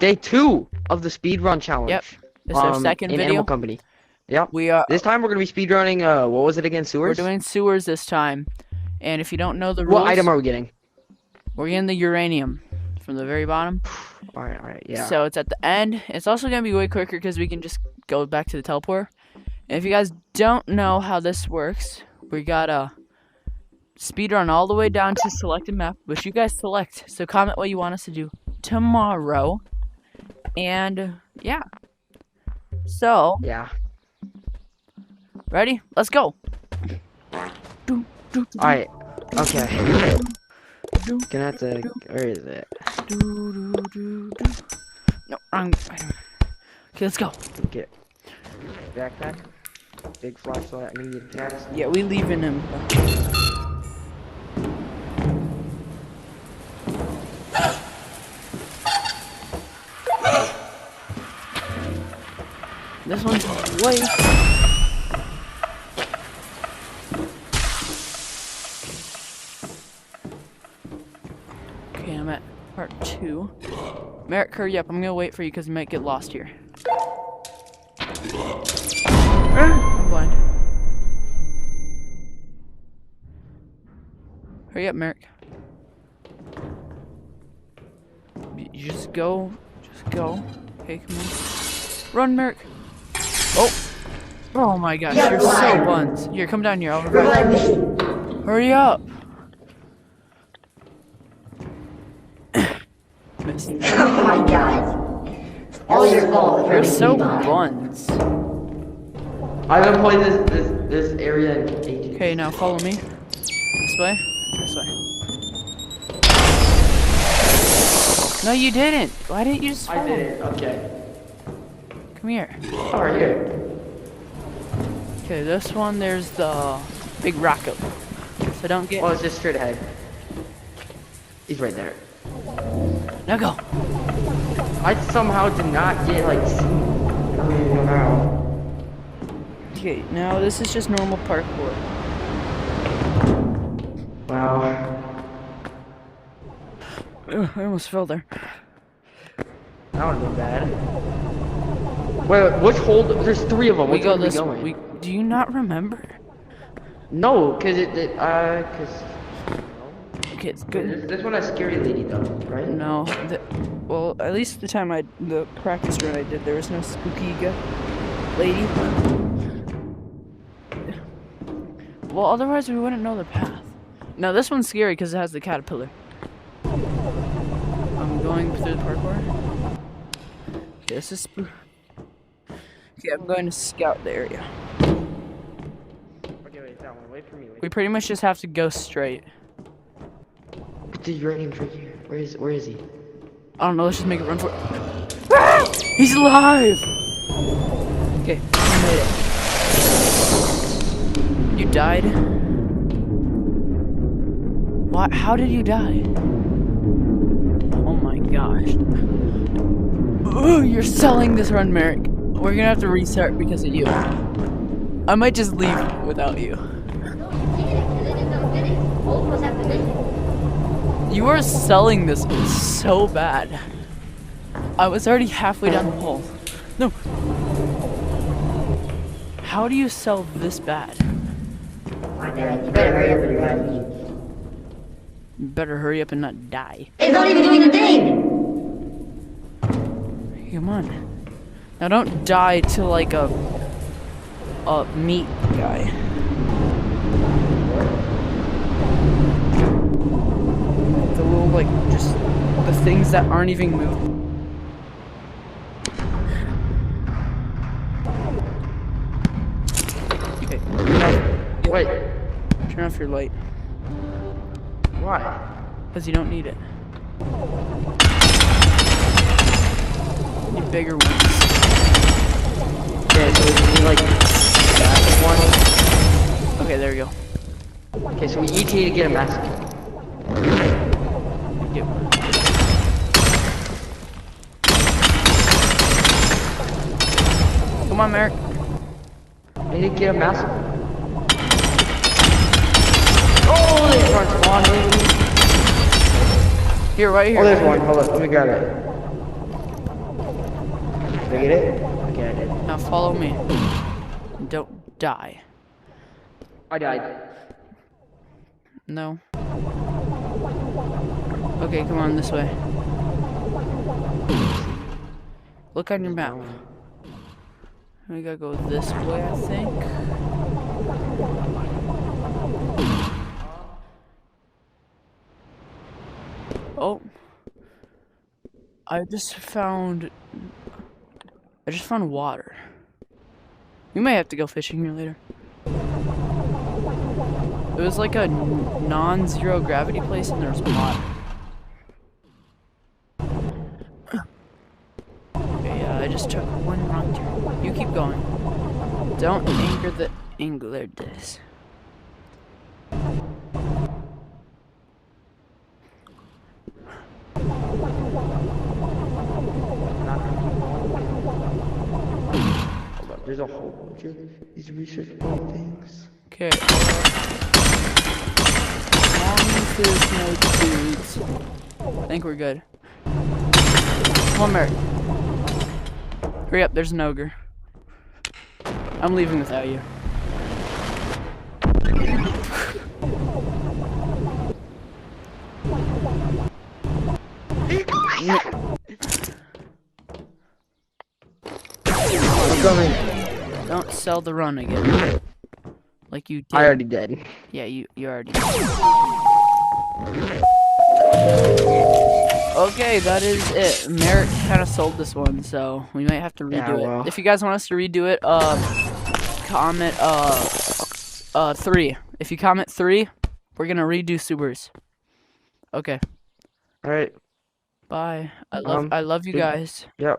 Day 2 of the speedrun challenge. Yep. This is our second in video. Animal Company. Yep. We are. This time we're gonna be speedrunning. What was it again? Sewers. We're doing sewers this time, and if you don't know the rules, What item are we getting? we're getting the uranium from the very bottom. All right, yeah. So it's at the end. It's also gonna be way quicker because we can just go back to the teleporter. And if you guys don't know how this works, we gotta speedrun all the way down to selected map, which you guys select. So comment what you want us to do tomorrow. And yeah. So Yeah. ready? Let's go. Alright. Okay. Gonna have to. Where is it? No, wrong. Okay, let's go. Get backpack. Big flashlight. I'm gonna need packs. Yeah, we leaving him. This one's way. Okay, I'm at part 2. Merrick, hurry up. I'm gonna wait for you because you might get lost here. I'm blind. Hurry up, Merrick. You just go. Just go. Okay, come on. Run, Merrick. Oh. Oh my gosh, you're so buns. Here, come down here. I'll revive you. Hurry up. Missed. Oh my god. It's all your fault. You're so buns. I haven't played this area in ages. Okay, now follow me. This way. This way. No, you didn't. Why didn't you just follow I did it. Okay. Come here. Oh, right here. Okay, this one, there's the big rocket. So don't get... Oh, it's just straight ahead. He's right there. Now go. I somehow did not get like. I don't even know how. Okay, now this is just normal parkour. Wow. Ugh, I almost fell there. That would be bad. Wait, which hole? There's 3 of them. We Which go one are this going? way. Do you not remember? No, cause Okay, it's good. this one has scary lady though, right? No, well, at least the practice run I did, there was no spooky lady. Well, otherwise we wouldn't know the path. Now this one's scary because it has the caterpillar. I'm going through the parkour. Okay, this is okay, I'm going to scout the area. Okay, wait, that one. Wait for me. We pretty much just have to go straight. But the uranium's right here. Where is he? I don't know, let's just make it run for it. Ah! He's alive! Okay, I made it. You died? What? How did you die? Oh my gosh. Ooh, you're selling this run, Merrick. We're gonna have to restart because of you. I might just leave without you. You are selling this so bad. I was already halfway down the hole. No. How do you sell this bad? You better hurry up and run. You better hurry up and not die. It's not even doing a thing! Come on. Now don't die to like a meat guy. The little like just the things that aren't even moving. Okay. Wait. Turn off your light. Why? Because you don't need it. You need bigger ones. Okay, so we need like that one. Okay, there we go. Okay, so we each need to get a mask. Yep. Come on, Merrick. I need to get a mask. Oh, they aren't spawning. Here, right here. Oh, there's one. Hold on, let me grab it. Did I get it? Okay, I did. Now follow me. Don't die. I died. No. Okay, come on this way. Look on your map. We gotta go this way, I think. Oh. I just found water. We may have to go fishing here later. It was like a non-zero gravity place and there's water. Okay, yeah, I just took one wrong turn. You keep going. Don't anger the angler this. There's a whole bunch of these research things. Okay. As long as there's no dudes, I think we're good. Come on, Merrick. Hurry up, there's an ogre. I'm leaving without you. I'm coming. Don't sell the run again. Like you did. I already did. Yeah, you already did. Okay, that is it. Merrick kind of sold this one, so we might have to redo Yeah, well. it. If you guys want us to redo it, comment 3. If you comment 3, we're gonna redo Subers. Okay. All right. Bye. I love you Good- guys. Yep.